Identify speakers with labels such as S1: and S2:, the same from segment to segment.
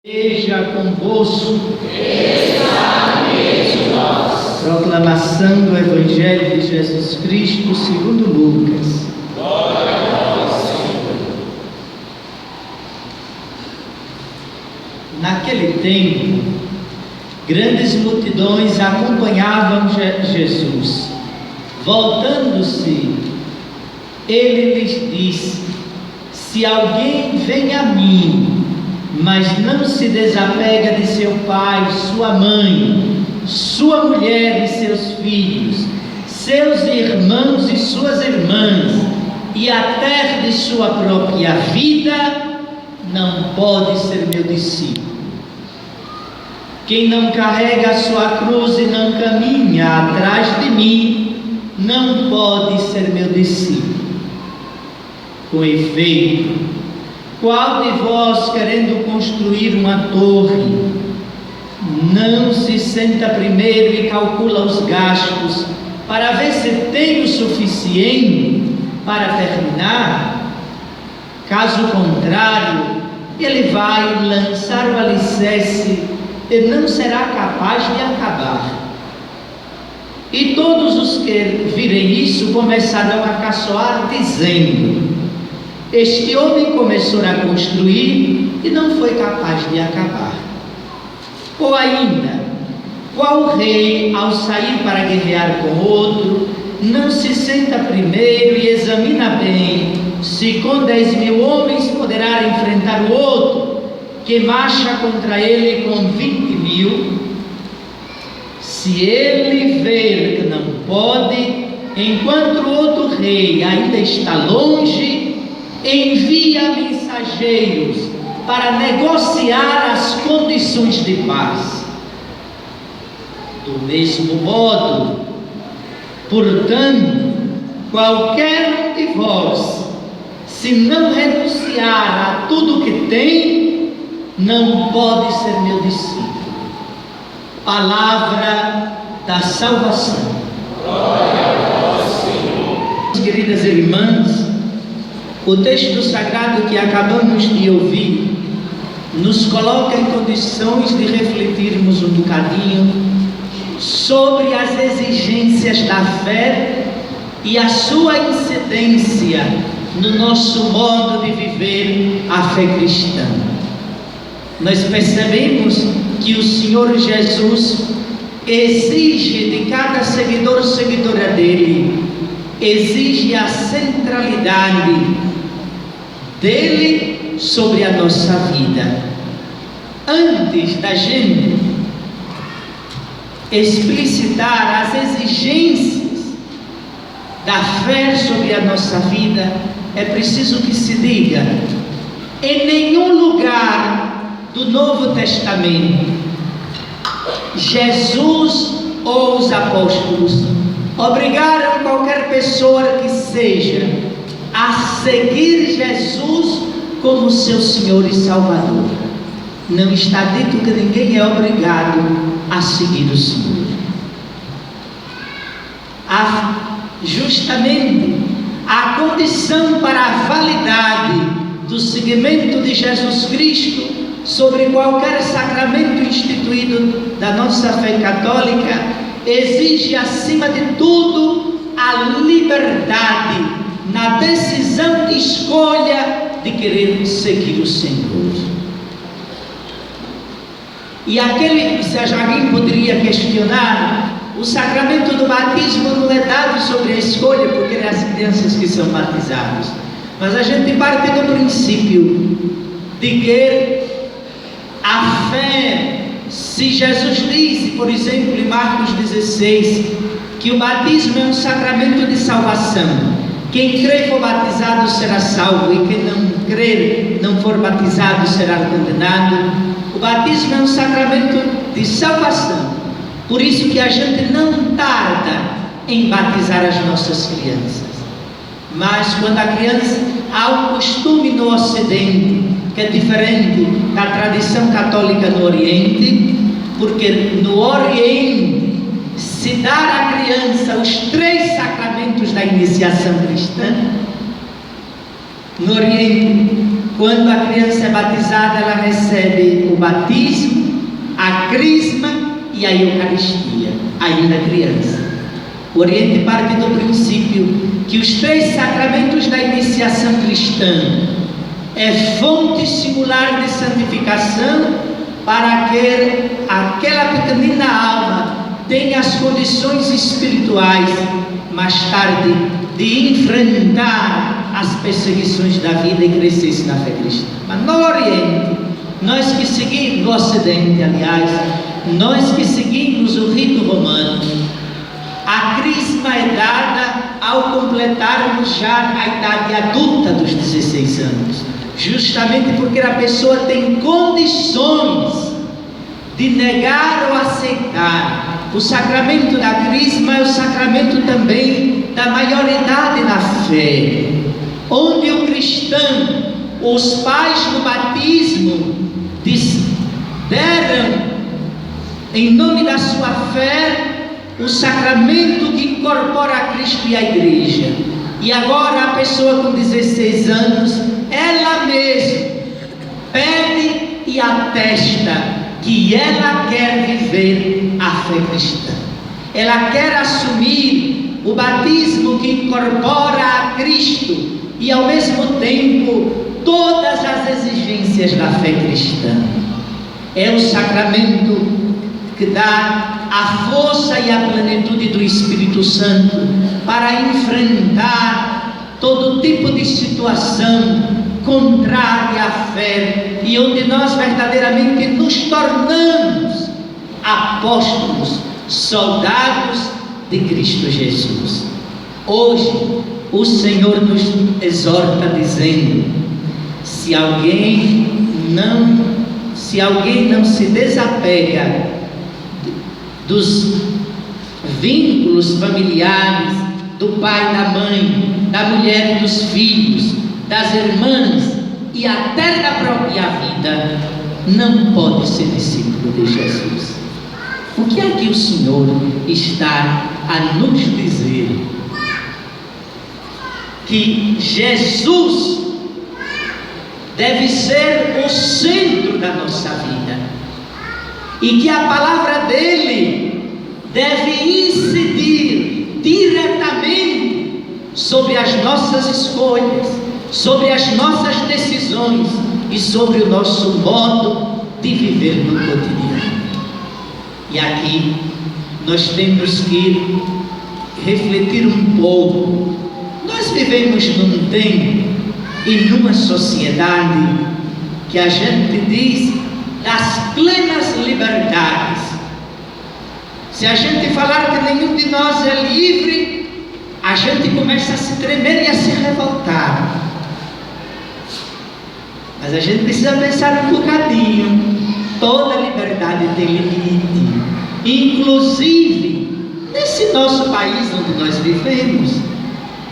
S1: Esteja convosco. Proclamação do Evangelho de Jesus Cristo segundo Lucas.
S2: Glória a vós, Senhor.
S1: Naquele tempo, grandes multidões acompanhavam Jesus. Voltando-se, ele lhes disse: se alguém vem a mim, mas não se desapega de seu pai, sua mãe, sua mulher e seus filhos, seus irmãos e suas irmãs, e até de sua própria vida, não pode ser meu discípulo. Quem não carrega a sua cruz e não caminha atrás de mim, não pode ser meu discípulo. Com efeito, qual de vós, querendo construir uma torre, não se senta primeiro e calcula os gastos para ver se tem o suficiente para terminar? Caso contrário, ele vai lançar o alicerce e não será capaz de acabar. E todos os que virem isso começarão a caçoar, dizendo: este homem começou a construir e não foi capaz de acabar. Ou ainda, qual rei, ao sair para guerrear com outro, não se senta primeiro e examina bem se com 10.000 homens poderá enfrentar o outro, que marcha contra ele com 20.000? Se ele ver que não pode, enquanto o outro rei ainda está longe, envia mensageiros para negociar as condições de paz. Do mesmo modo, portanto, qualquer um de vós, se não renunciar a tudo que tem, não pode ser meu discípulo. Palavra da salvação.
S2: Glória a vós, Senhor.
S1: Queridas irmãs, o texto sagrado que acabamos de ouvir nos coloca em condições de refletirmos um bocadinho sobre as exigências da fé e a sua incidência no nosso modo de viver a fé cristã. Nós percebemos que o Senhor Jesus exige de cada seguidor ou seguidora dele, exige a centralidade dele sobre a nossa vida. Antes da gente explicitar as exigências da fé sobre a nossa vida, é preciso que se diga: em nenhum lugar do Novo Testamento, Jesus ou os apóstolos obrigaram qualquer pessoa que seja a seguir Jesus como seu Senhor e Salvador. Não está dito que ninguém é obrigado a seguir o Senhor. Justamente a condição para a validade do seguimento de Jesus Cristo sobre qualquer sacramento instituído da nossa fé católica exige, acima de tudo, a liberdade na decisão de escolha de querer seguir o Senhor. E se alguém poderia questionar, o sacramento do batismo não é dado sobre a escolha, porque é as crianças que são batizadas. Mas a gente parte do princípio de que a fé, se Jesus diz, por exemplo, em Marcos 16, que o batismo é um sacramento de salvação, quem crê e for batizado será salvo, e quem não crer, não for batizado, será condenado. O batismo é um sacramento de salvação. Por isso que a gente não tarda em batizar as nossas crianças. Mas quando a criança, há um costume no Ocidente que é diferente da tradição católica no Oriente, porque no Oriente se dá à criança os 3 sacramentos da iniciação cristã. No Oriente, quando a criança é batizada, ela recebe o batismo, a crisma e a Eucaristia, ainda criança. O Oriente parte do princípio que os 3 sacramentos da iniciação cristã é fonte singular de santificação para que aquela pequenina alma tenha as condições espirituais, mais tarde, de enfrentar as perseguições da vida e crescer na fé cristã. Mas no Oriente, nós que seguimos, no Ocidente, aliás, nós que seguimos o rito romano, a crisma é dada ao completarmos já a idade adulta dos 16 anos, justamente porque a pessoa tem condições de negar ou aceitar. O sacramento da crisma é o sacramento também da maioridade na fé, onde o cristão, os pais no batismo deram em nome da sua fé o sacramento que incorpora a Cristo e a Igreja. E agora a pessoa com 16 anos, ela mesma pede e atesta que ela quer viver a fé cristã. Ela quer assumir o batismo que incorpora a Cristo e ao mesmo tempo todas as exigências da fé cristã. É o sacramento que dá a força e a plenitude do Espírito Santo para enfrentar todo tipo de situação contrária à fé, e onde nós verdadeiramente nos tornamos apóstolos, soldados de Cristo Jesus. Hoje o Senhor nos exorta dizendo: se alguém não se desapega dos vínculos familiares, do pai, da mãe, da mulher e dos filhos, das irmãs e até da própria vida, não pode ser discípulo de Jesus. O que é que o Senhor está a nos dizer? Que Jesus deve ser o centro da nossa vida e que a palavra dele deve incidir diretamente sobre as nossas escolhas, sobre as nossas decisões e sobre o nosso modo de viver no cotidiano. E aqui nós temos que refletir um pouco. Nós vivemos num tempo e numa sociedade que a gente diz das plenas liberdades. Se a gente falar que nenhum de nós é livre, a gente começa a se tremer e a se revoltar. Mas a gente precisa pensar um bocadinho. Toda liberdade tem limite, inclusive nesse nosso país onde nós vivemos,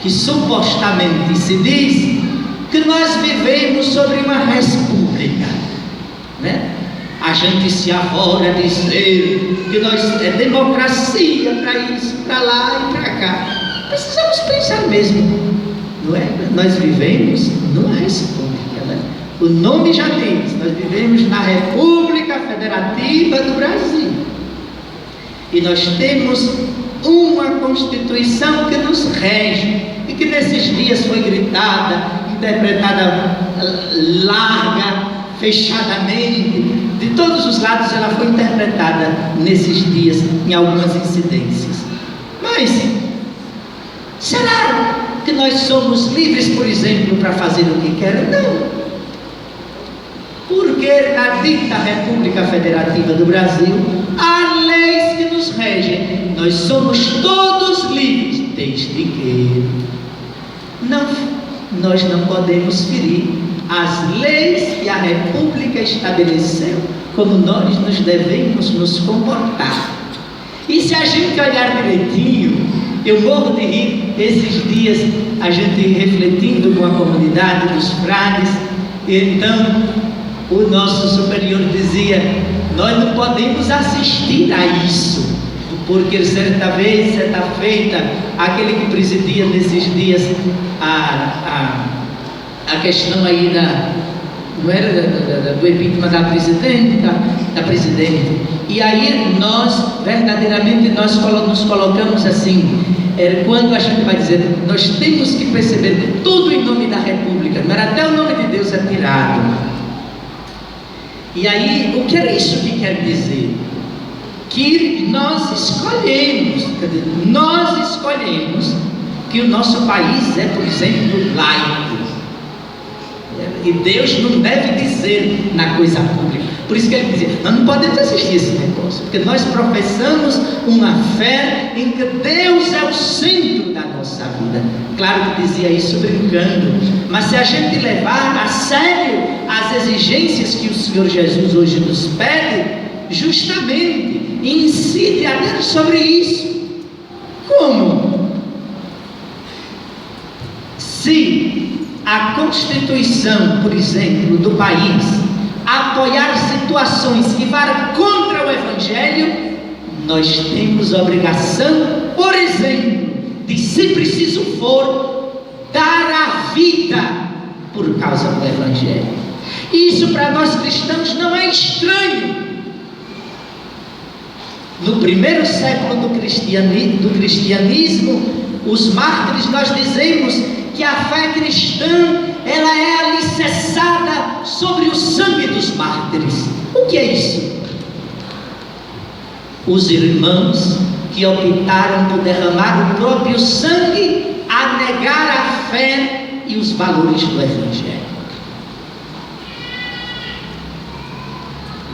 S1: que supostamente se diz que nós vivemos sobre uma república, né? A gente se avora a dizer que nós é democracia para isso, para lá e para cá. Precisamos pensar mesmo, não é? Nós vivemos numa república, né? O nome já diz, nós vivemos na República Federativa do Brasil. E nós temos uma Constituição que nos rege e que nesses dias foi gritada, interpretada larga, fechadamente, de todos os lados ela foi interpretada nesses dias em algumas incidências. Mas será que nós somos livres, por exemplo, para fazer o que quer? Não. Porque na dita República Federativa do Brasil há leis que nos regem. Nós somos todos livres, desde que nós não podemos ferir as leis que a República estabeleceu, como nós nos devemos nos comportar. E se a gente olhar direitinho, eu morro de rir esses dias, a gente refletindo com a comunidade dos frades. Então o nosso superior dizia: nós não podemos assistir a isso, porque certa feita, aquele que presidia nesses dias a questão aí não era do epítoma da presidente. E aí nós, verdadeiramente, nos colocamos assim, quando a gente vai dizer, nós temos que perceber tudo em nome da República, não era até o nome de Deus é tirado. E aí, o que é isso que quer dizer? Que nós escolhemos que o nosso país é, por exemplo, laico. E Deus não deve dizer na coisa pública. Por isso que ele dizia, nós não podemos assistir esse negócio, porque nós professamos uma fé em que Deus é o centro da nossa vida. Claro que dizia isso brincando, mas se a gente levar a sério as exigências que o Senhor Jesus hoje nos pede, justamente incide a Deus sobre isso. Como? Se a Constituição, por exemplo, do país apoiar situações que vão contra o Evangelho, nós temos a obrigação, por exemplo, de, se preciso for, dar a vida por causa do Evangelho. Isso para nós cristãos não é estranho. No primeiro século do cristianismo, os mártires, nós dizemos que a fé cristã, ela é alicerçada sobre o sangue dos mártires. O que é isso? Os irmãos que optaram por derramar o próprio sangue a negar a fé e os valores do Evangelho.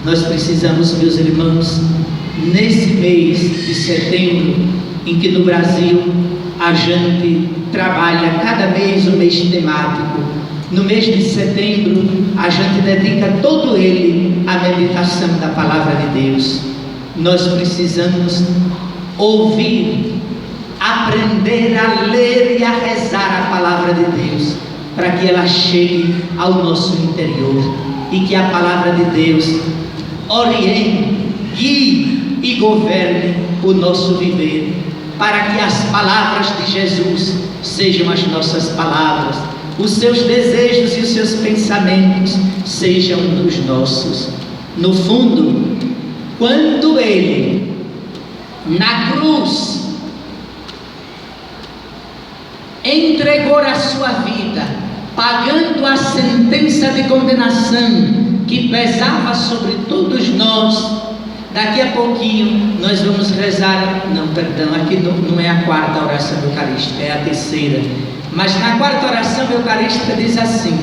S1: Nós precisamos, meus irmãos, nesse mês de setembro, em que no Brasil a gente trabalha cada mês um mês temático, no mês de setembro a gente dedica todo ele à meditação da palavra de Deus. Nós precisamos ouvir, aprender a ler e a rezar a palavra de Deus, para que ela chegue ao nosso interior e que a palavra de Deus oriente, guie e governe o nosso viver, para que as palavras de Jesus sejam as nossas palavras, os seus desejos e os seus pensamentos sejam os nossos. No fundo, quando ele, na cruz, entregou a sua vida, pagando a sentença de condenação que pesava sobre todos nós, daqui a pouquinho nós vamos rezar, aqui não é a quarta oração eucarística, é a terceira, mas na quarta oração eucarística diz assim: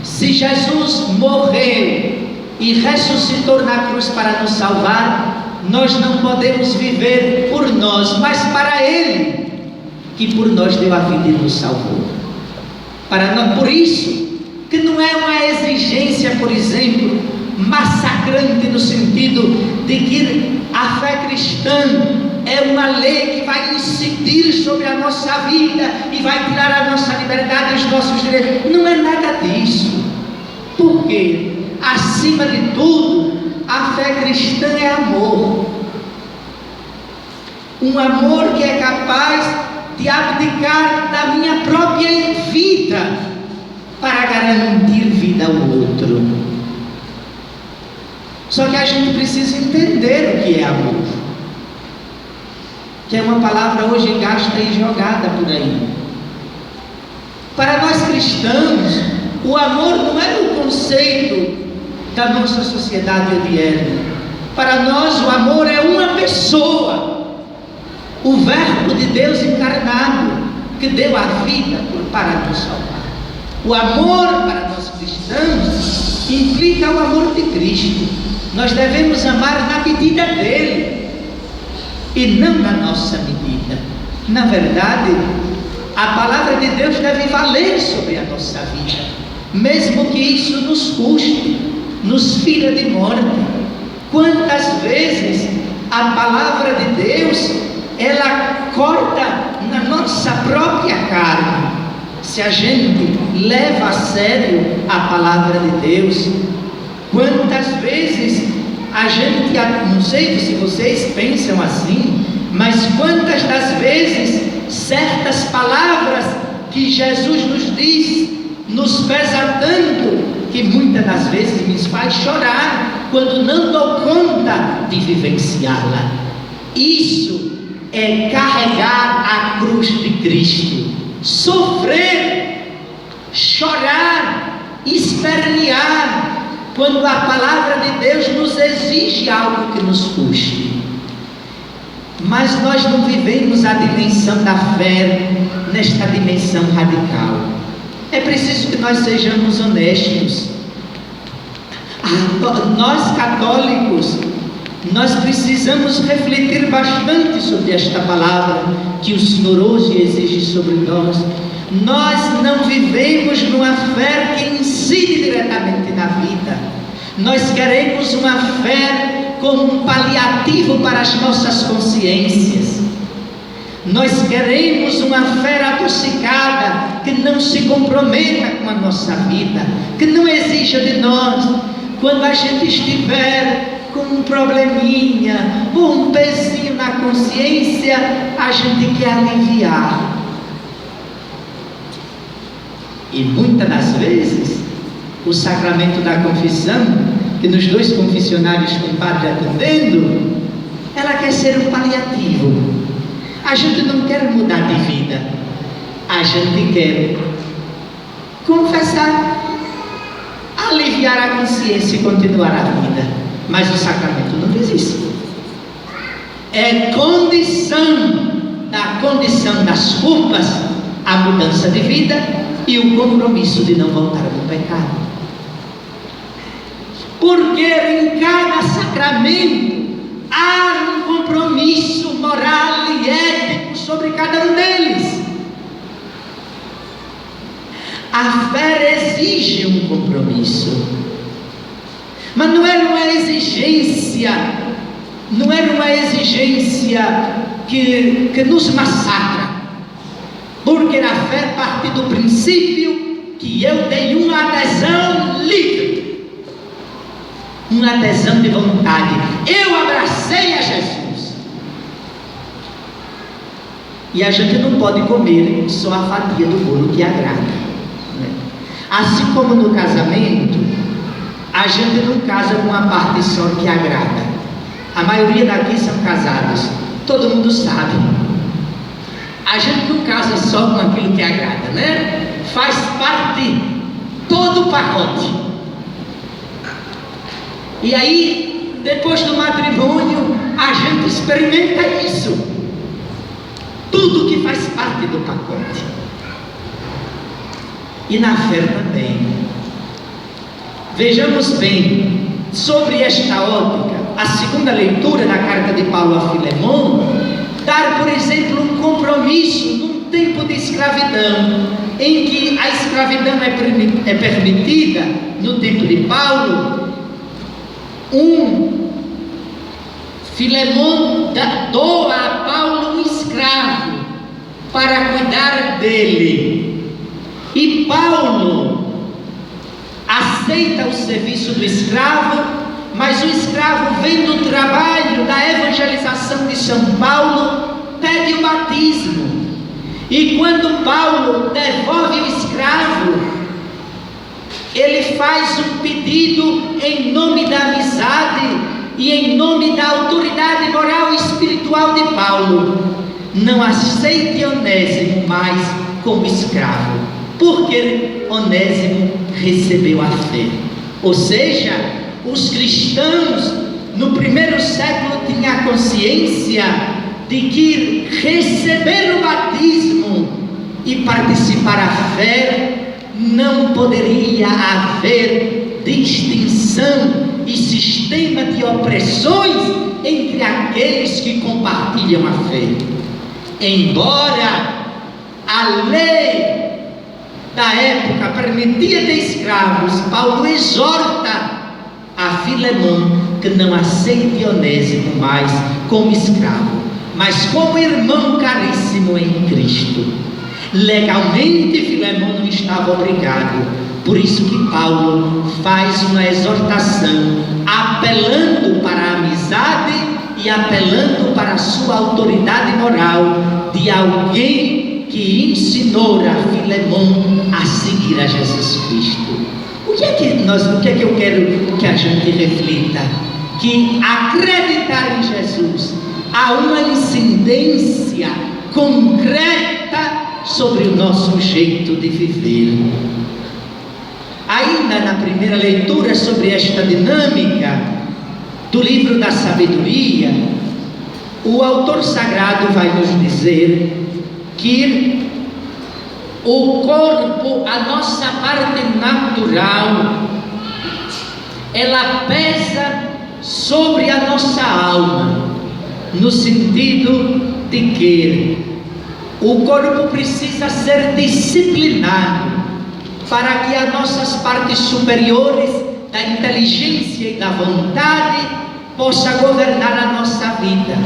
S1: se Jesus morreu e ressuscitou na cruz para nos salvar, nós não podemos viver por nós, mas para Ele, que por nós deu a vida e nos salvou. Por isso que não é uma exigência, por exemplo, massacrante, no sentido de que a fé cristã é uma lei que vai incidir sobre a nossa vida e vai tirar a nossa liberdade e os nossos direitos. Não é nada disso. Porque, acima de tudo, a fé cristã é amor. Um amor que é capaz de abdicar da minha própria vida para garantir vida ao outro. Só que a gente precisa entender o que é amor, que é uma palavra hoje gasta e jogada por aí. Para nós cristãos, o amor não é o conceito da nossa sociedade odierna. Para nós o amor é uma pessoa, o verbo de Deus encarnado, que deu a vida para nos salvar. O amor para nós cristãos implica o amor de Cristo. Nós devemos amar na medida dele e não na nossa medida. Na verdade, a palavra de Deus deve valer sobre a nossa vida, mesmo que isso nos custe, nos fira de morte. Quantas vezes a palavra de Deus, ela corta na nossa própria carne, se a gente leva a sério a palavra de Deus. Quantas vezes a gente, não sei se vocês pensam assim, mas quantas das vezes certas palavras que Jesus nos diz nos pesa tanto, que muitas das vezes me faz chorar quando não dou conta de vivenciá-la. Isso é carregar a cruz de Cristo, sofrer, chorar, espernear, quando a palavra de Deus nos exige algo que nos custe. Mas nós não vivemos a dimensão da fé nesta dimensão radical. É preciso que nós sejamos honestos. Nós católicos, nós precisamos refletir bastante sobre esta palavra que o Senhor hoje exige sobre nós. Nós não vivemos numa fé que incide diretamente na vida. Nós queremos uma fé como um paliativo para as nossas consciências. Nós queremos uma fé adocicada, que não se comprometa com a nossa vida, que não exija de nós, quando a gente estiver com um probleminha, ou um pezinho na consciência, a gente quer aliviar. E muitas das vezes, o sacramento da confissão, que nos 2 confessionários tem padre atendendo, ela quer ser um paliativo. A gente não quer mudar de vida, a gente quer confessar, aliviar a consciência e continuar a vida. Mas o sacramento não diz isso. É da condição das culpas, a mudança de vida e o compromisso de não voltar ao pecado. Porque em cada sacramento há um compromisso moral e ético sobre cada um deles. A fé exige um compromisso, mas não é uma exigência que nos massacra, porque a fé parte do princípio que eu tenho uma adesão livre, uma adesão de vontade. Eu abracei a Jesus, e a gente não pode comer só a fatia do bolo que agrada, né? Assim como no casamento, a gente não casa com uma parte só que agrada. A maioria daqui são casados, todo mundo sabe. A gente não casa só com aquilo que agrada, né? Faz parte todo o pacote. E aí, depois do matrimônio, a gente experimenta isso. Tudo que faz parte do pacote. E na fé também. Vejamos bem, sobre esta ótica, a segunda leitura da carta de Paulo a Filemon, dar, por exemplo, um compromisso num tempo de escravidão, em que a escravidão é permitida, no tempo de Paulo. Filemon doa a Paulo um escravo para cuidar dele, e Paulo aceita o serviço do escravo, mas o escravo, vendo o trabalho da evangelização de São Paulo, pede o batismo. E quando Paulo devolve o escravo, ele faz um pedido em nome da amizade e em nome da autoridade moral e espiritual de Paulo: não aceite Onésimo mais como escravo, porque Onésimo recebeu a fé. Ou seja, os cristãos no primeiro século tinham a consciência de que receber o batismo e participar da fé não poderia haver distinção e sistema de opressões entre aqueles que compartilham a fé. Embora a lei da época permitia ter escravos, Paulo exorta a Filemon que não aceite Onésimo mais como escravo, mas como irmão caríssimo em Cristo. Legalmente Filemon não estava obrigado, por isso que Paulo faz uma exortação, apelando para a amizade e apelando para a sua autoridade moral de alguém que ensinou a Filemon a seguir a Jesus Cristo. O que é que eu quero que a gente reflita? Que acreditar em Jesus há uma incidência concreta sobre o nosso jeito de viver. Ainda na primeira leitura sobre esta dinâmica do livro da sabedoria, o autor sagrado vai nos dizer que o corpo, a nossa parte natural, ela pesa sobre a nossa alma, no sentido de que o corpo precisa ser disciplinado para que as nossas partes superiores da inteligência e da vontade possa governar a nossa vida.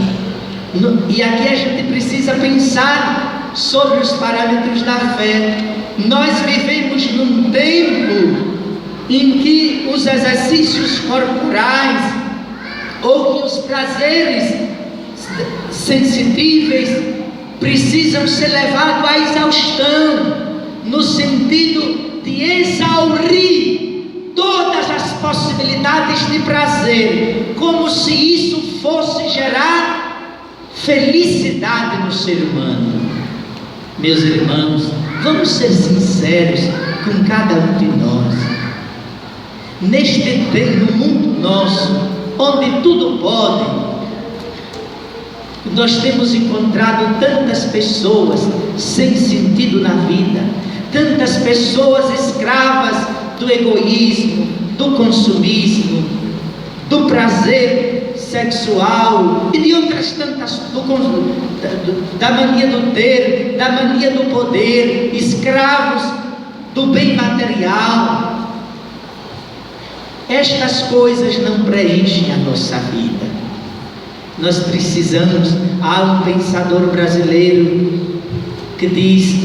S1: E aqui a gente precisa pensar sobre os parâmetros da fé. Nós vivemos num tempo em que os exercícios corporais ou que os prazeres sensitíveis precisam ser levados à exaustão, no sentido de exaurir todas as possibilidades de prazer, como se isso fosse gerar felicidade no ser humano. Meus irmãos, vamos ser sinceros com cada um de nós. Neste tempo, no mundo nosso, onde tudo pode, nós temos encontrado tantas pessoas sem sentido na vida, tantas pessoas escravas do egoísmo, do consumismo, do prazer sexual e de outras tantas, da mania do ter, da mania do poder, escravos do bem material. Estas coisas não preenchem a nossa vida. Nós precisamos. Há um pensador brasileiro que diz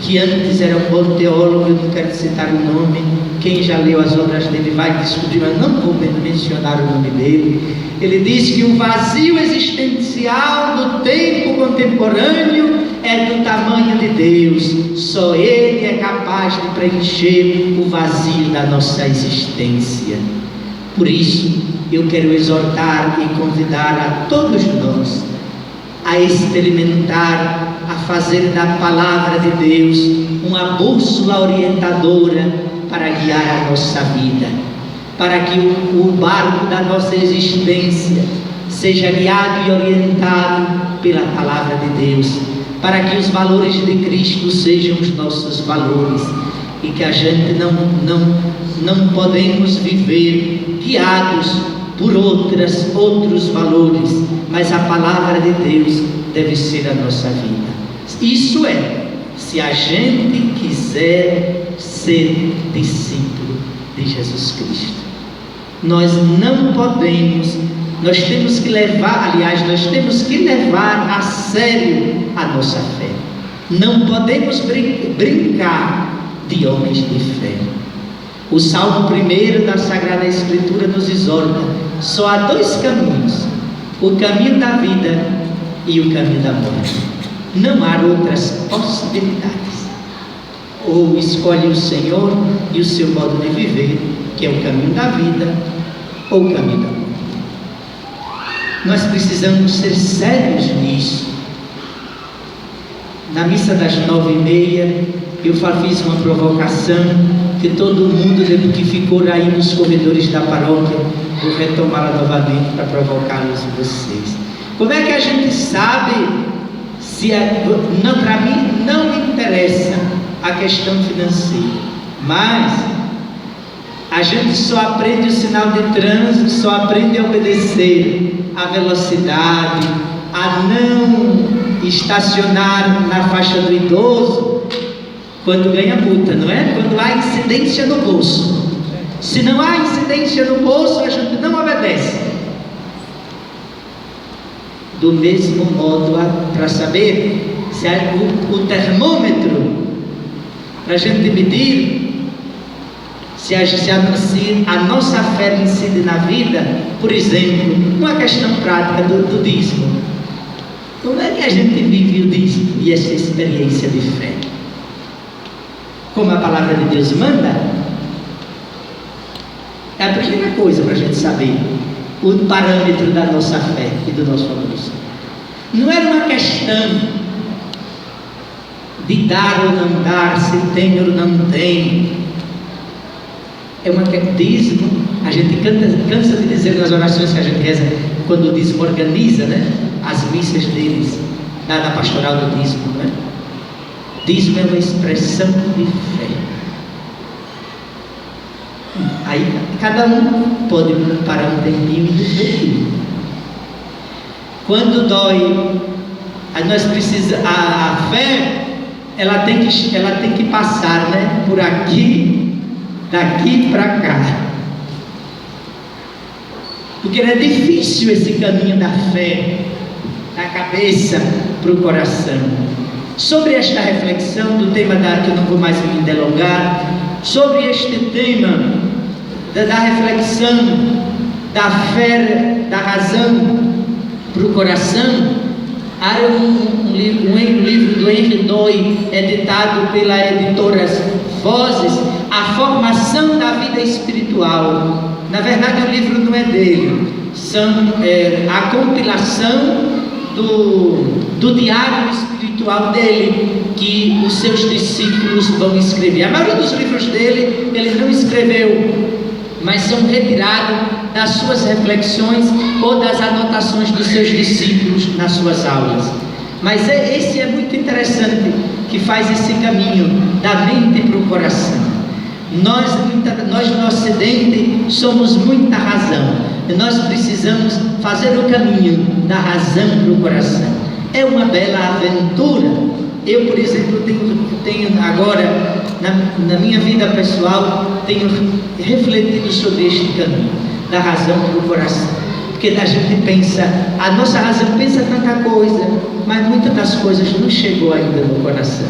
S1: que antes era um bom teólogo, eu não quero citar o nome, quem já leu as obras dele vai descobrir, mas não vou mencionar o nome dele. Ele diz que o vazio existencial do tempo contemporâneo é do tamanho de Deus, só Ele é capaz de preencher o vazio da nossa existência. Por isso, eu quero exortar e convidar a todos nós a experimentar, a fazer da palavra de Deus uma bússola orientadora para guiar a nossa vida, para que o barco da nossa existência seja guiado e orientado pela palavra de Deus, para que os valores de Cristo sejam os nossos valores e que a gente não podemos viver guiados por outros valores, mas a palavra de Deus deve ser a nossa vida. Isso é, se a gente quiser ser discípulo de Jesus Cristo. Nós não podemos, nós temos que levar a sério a nossa fé. Não podemos brincar de homens de fé. O Salmo 1 da Sagrada Escritura nos exorta: só há dois caminhos, o caminho da vida e o caminho da morte. Não há outras possibilidades. Ou escolhe o Senhor e o seu modo de viver, que é o caminho da vida, ou o caminho da morte. Nós precisamos ser sérios nisso. Na missa das 9h30, eu fiz uma provocação que todo mundo, que ficou aí nos corredores da paróquia, vou retomá-la novamente para provocá-los vocês. Como é que a gente sabe se para mim não me interessa a questão financeira, mas a gente só aprende o sinal de trânsito, só aprende a obedecer a velocidade, a não estacionar na faixa do idoso quando ganha multa, não é? Quando há incidência no bolso. Se não há incidência no bolso, a gente não obedece. Do mesmo modo, para saber se o termômetro, para a gente medir se a nossa fé incide na vida, por exemplo, uma questão prática do dízimo. Como é que a gente vive o dízimo e essa experiência de fé? Como a palavra de Deus manda? É a primeira coisa para a gente saber o parâmetro da nossa fé e do nosso amor. Não era uma questão de dar ou não dar, se tem ou não tem. É uma dízimo. A gente cansa de dizer nas orações que a gente reza, quando o dízimo organiza, né, as missas deles, na pastoral do dízimo, né? Dízimo é uma expressão de fé. Aí cada um pode parar um tempinho e refletir. Quando dói, nós precisamos, a fé, ela tem que passar, né, por aqui, daqui para cá. Porque é difícil esse caminho da fé, da cabeça para o coração. Sobre esta reflexão do tema que eu não vou mais me delongar, sobre este tema da reflexão da fé, da razão para o coração, há um livro do Henry Doy, editado pela editora Vozes, A Formação da Vida Espiritual. Na verdade, o livro não é dele, são a compilação do diário espiritual dele, que os seus discípulos vão escrever. A maioria dos livros dele, ele não escreveu, mas são retirados das suas reflexões ou das anotações dos seus discípulos nas suas aulas. Mas esse é muito interessante, que faz esse caminho da mente para o coração. Nós no Ocidente somos muita razão, e nós precisamos fazer o caminho da razão para o coração. É uma bela aventura. Eu, por exemplo, tenho agora, na minha vida pessoal, tenho refletido sobre este caminho da razão para o coração. Porque a gente pensa, a nossa razão pensa tanta coisa, mas muitas das coisas não chegou ainda no coração.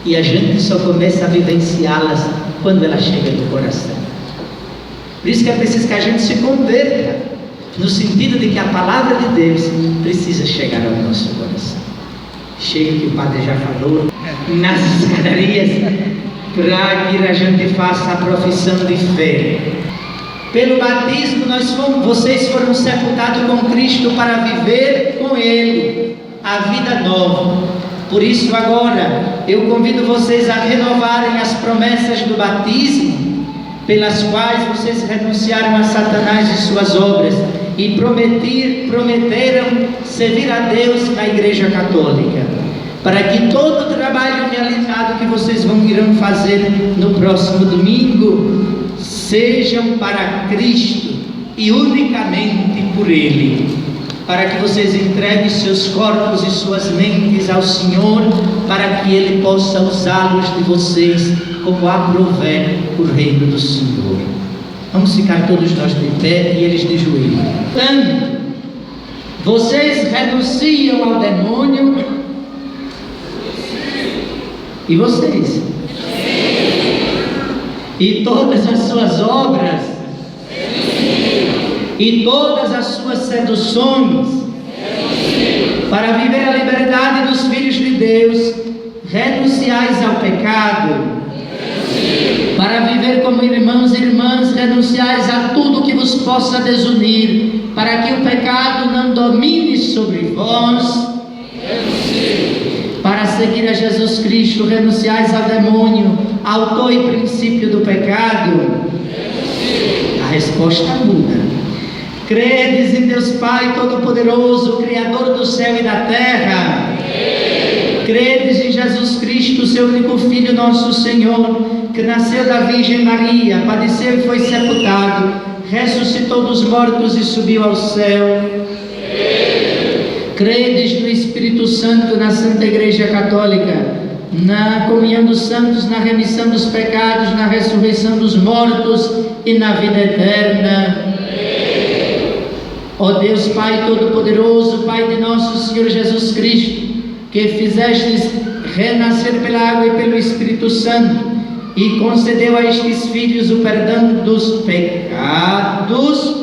S1: E a gente só começa a vivenciá-las quando ela chega no coração. Por isso que é preciso que a gente se converta, no sentido de que a palavra de Deus precisa chegar ao nosso coração. Chega, que o padre já falou, nas escadarias, para que a gente faça a profissão de fé. Pelo batismo vocês foram sepultados com Cristo para viver com Ele a vida nova. Por isso agora eu convido vocês a renovarem as promessas do batismo, pelas quais vocês renunciaram a Satanás e suas obras e prometeram servir a Deus na Igreja Católica, para que todo o trabalho realizado que vocês irão fazer no próximo domingo sejam para Cristo e unicamente por Ele, para que vocês entreguem seus corpos e suas mentes ao Senhor, para que Ele possa usá-los de vocês como aprouver o reino do Senhor. Vamos ficar todos nós de pé e eles de joelho. Portanto, vocês renunciam ao demônio. E vocês? E todas as suas obras? E todas as suas seduções? Para viver a liberdade dos filhos de Deus, renunciais ao pecado. Para viver como irmãos e irmãs, renunciais a tudo que vos possa desunir, para que o pecado não domine sobre vós. Para seguir a Jesus Cristo, renunciais ao demônio, autor e princípio do pecado. A resposta muda. Credes em Deus Pai Todo-Poderoso, Criador do céu e da terra? Credes em Jesus Cristo, seu único Filho, nosso Senhor, que nasceu da Virgem Maria, padeceu e foi sepultado, ressuscitou dos mortos e subiu ao céu? Credes no Espírito Santo, na Santa Igreja Católica, na comunhão dos santos, na remissão dos pecados, na ressurreição dos mortos e na vida eterna? Ó Deus Pai Todo-Poderoso, Pai de nosso Senhor Jesus Cristo, que fizestes renascer pela água e pelo Espírito Santo, e concedeu a estes filhos o perdão dos pecados,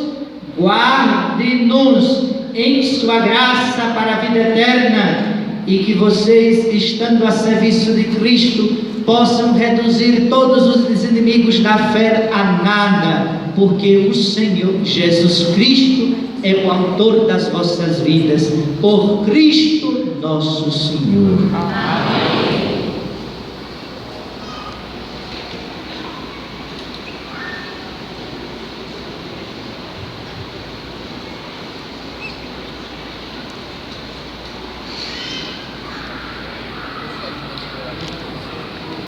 S1: guarde-nos em sua graça para a vida eterna, e que vocês, estando a serviço de Cristo, possam reduzir todos os inimigos da fé a nada, porque o Senhor Jesus Cristo é o autor das vossas vidas, por Cristo nosso Senhor.
S2: Amém.